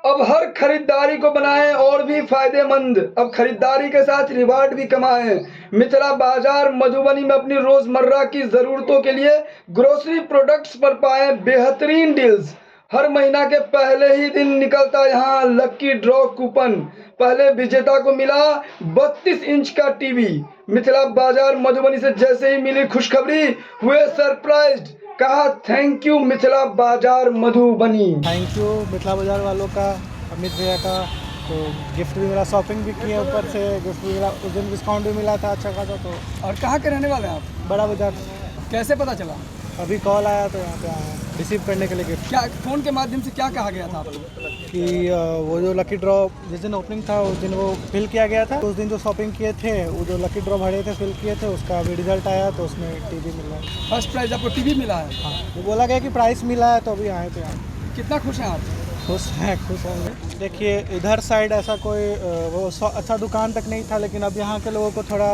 अब हर खरीदारी को बनाएं और भी फायदेमंद। अब खरीदारी के साथ रिवार्ड भी कमाएं। मिथिला बाजार मधुबनी में अपनी रोजमर्रा की जरूरतों के लिए ग्रोसरी प्रोडक्ट्स पर पाएं बेहतरीन डील्स। हर महीना के पहले ही दिन निकलता यहाँ लकी ड्रॉ कूपन। पहले विजेता को मिला 32 इंच का टीवी। मिथिला बाजार मधुबनी से जैसे ही मिली खुशखबरी हुए सरप्राइज्ड। कहा थैंक यू मिथिला बाजार मधुबनी। थैंक यू मिथिला बाजार वालों का, अमित भैया का। तो गिफ्ट भी मिला, शॉपिंग भी किया, ऊपर से गिफ्ट भी मिला, उस दिन डिस्काउंट भी मिला था अच्छा खासा। तो और कहाँ के रहने वाले हैं आप? बड़ा बाजार। कैसे पता चला? अभी कॉल आया तो यहाँ पे आए हैं रिसीव करने के लिए गिफ्ट। क्या फ़ोन के माध्यम से क्या कहा गया था आपको? कि वो जो लकी ड्रॉ जिस दिन ओपनिंग था उस दिन वो फिल किया गया था। तो उस दिन जो शॉपिंग किए थे, वो जो लकी ड्रॉ भरे थे, फिल किए थे, उसका अभी रिजल्ट आया तो उसमें टीवी मिला है। फर्स्ट प्राइज आपको टीवी मिला है? हाँ, वो बोला गया कि प्राइस मिला है तो अभी आए थे यहाँ। कितना खुश हैं आप? खुश होंगे। देखिए इधर साइड ऐसा कोई अच्छा दुकान तक नहीं था, लेकिन अब यहाँ के लोगों को थोड़ा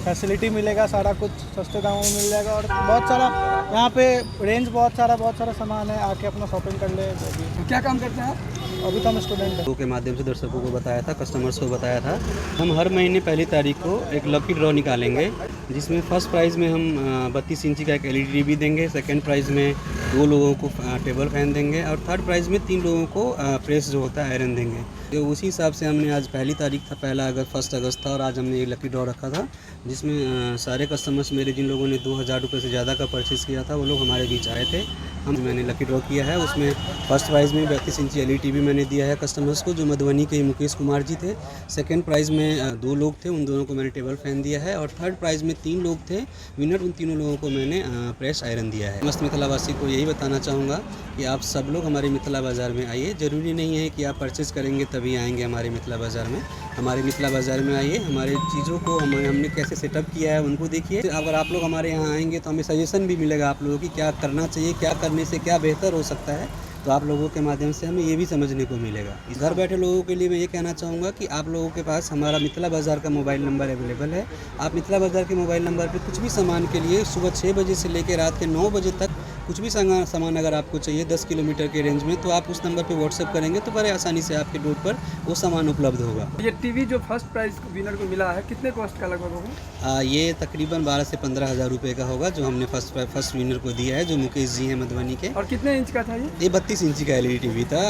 फैसिलिटी मिलेगा, सारा कुछ सस्ते दामों में मिल जाएगा। और बहुत सारा यहाँ पे रेंज बहुत सारा सामान है, आके अपना शॉपिंग कर ले। तो क्या काम करते हैं आप? अभी तो हम स्टूडेंट हैं। के माध्यम से दर्शकों को बताया था, कस्टमर्स को बताया था, हम हर महीने पहली तारीख को एक लकी ड्रॉ निकालेंगे, जिसमें फर्स्ट प्राइज़ में हम 32 इंची का एक LED टीवी देंगे, सेकंड प्राइज़ में 2 लोगों को टेबल फैन देंगे और थर्ड प्राइज़ में 3 लोगों को प्रेस जो होता है आयरन देंगे। तो उसी हिसाब से हमने आज पहली तारीख था, 1 अगस्त था और आज हमने ये लकी ड्रॉ रखा था, जिसमें सारे कस्टमर्स मेरे जिन लोगों ने 2000 रुपये से ज़्यादा का परचेज़ किया था वो लोग हमारे बीच आए थे। मैंने लकी ड्रॉ किया है, उसमें फर्स्ट प्राइज़ में 32 इंची LED टीवी मैंने दिया है कस्टमर्स को, जो मधुबनी के मुकेश कुमार जी थे। सेकंड प्राइज़ में 2 लोग थे, उन दोनों को मैंने टेबल फैन दिया है। और थर्ड प्राइज़ में 3 लोग थे विनर, उन तीनों लोगों को मैंने प्रेस आयरन दिया है। मस्त मिथिलावासी को यही बताना चाहूँगा कि आप सब लोग हमारे मिथिला बाज़ार में आइए। ज़रूरी नहीं है कि आप परचेज़ करेंगे तभी आएँगे हमारे मिथिला बाज़ार में। हमारे मिथिला बाज़ार में आइए, हमारे चीज़ों को हमने कैसे सेटअप किया है उनको देखिए। अगर आप लोग हमारे यहाँ आएँगे तो हमें सजेशन भी मिलेगा आप लोगों की क्या करना चाहिए, क्या करने से क्या बेहतर हो सकता है, तो आप लोगों के माध्यम से हमें ये भी समझने को मिलेगा। इस घर बैठे लोगों के लिए मैं ये कहना चाहूँगा कि आप लोगों के पास हमारा मिथिला बाज़ार का मोबाइल नंबर अवेलेबल है। आप मिथिला बाज़ार के मोबाइल नंबर पे कुछ भी सामान के लिए सुबह 6 बजे से लेकर रात के 9 बजे तक कुछ भी सामान अगर आपको चाहिए 10 किलोमीटर के रेंज में, तो आप उस नंबर पे व्हाट्सएप करेंगे तो बड़े आसानी से आपके डोर पर वो सामान उपलब्ध होगा। ये टीवी जो फर्स्ट प्राइज विनर को मिला है कितने कॉस्ट का लगभग होगा? ये तकरीबन 12 से 15 हज़ार रुपये का होगा, जो हमने फर्स्ट विनर को दिया है, जो मुकेश जी हैं मधुबनी के। और कितने इंच का था ये? 32 इंची का LED टीवी था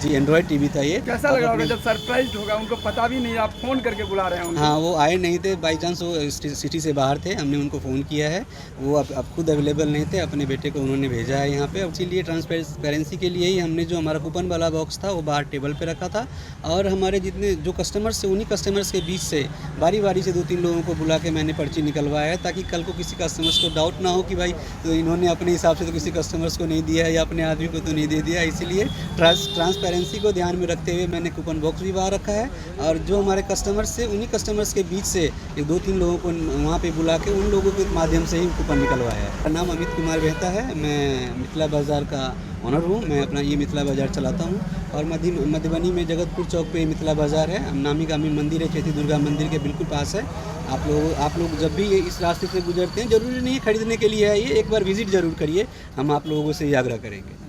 जी, एंड्रॉयड टीवी था ये। कैसा लगा होगा जब सरप्राइज होगा, उनको पता भी नहीं, आप फ़ोन करके बुला रहे हैं उनको? हाँ, वो आए नहीं थे, बाई चांस वो सिटी से बाहर थे, हमने उनको फ़ोन किया है, वो अब खुद अवेलेबल नहीं थे, अपने बेटे को उन्होंने भेजा है यहाँ पे। इसीलिए ट्रांसपेरेंसी के लिए ही हमने जो हमारा कूपन वाला बॉक्स था वो बाहर टेबल पे रखा था। और हमारे जितने जो कस्टमर्स थे उन्हीं कस्टमर्स के बीच से बारी बारी से 2-3 लोगों को बुला के मैंने पर्ची निकलवाया है, ताकि कल को किसी कस्टमर्स को डाउट ना हो कि भाई तो इन्होंने अपने हिसाब से तो किसी कस्टमर्स को नहीं दिया है या अपने आदमी को तो नहीं दे दिया। इसीलिए ट्रांसपेरेंसी को ध्यान में रखते हुए मैंने कूपन बॉक्स भी बाहर रखा है। और जो हमारे कस्टमर्स थे उन्हीं कस्टमर्स के बीच से 2-3 लोगों को वहाँ पे बुला के उन लोगों के माध्यम से ही कूपन निकलवाया है। मेरा नाम अमित कुमार मेहता है, मैं मिथिला बाज़ार का ऑनर हूँ। मैं अपना ये मिथिला बाज़ार चलाता हूँ और मधुबनी में जगतपुर चौक पे मिथिला बाज़ार है। नामी गामी मंदिर है, चैती दुर्गा मंदिर के बिल्कुल पास है। आप लोग जब भी इस रास्ते से गुजरते हैं, ज़रूरी नहीं है खरीदने के लिए है, ये एक बार विज़िट ज़रूर करिए, हम आप लोगों से ये आग्रह करेंगे।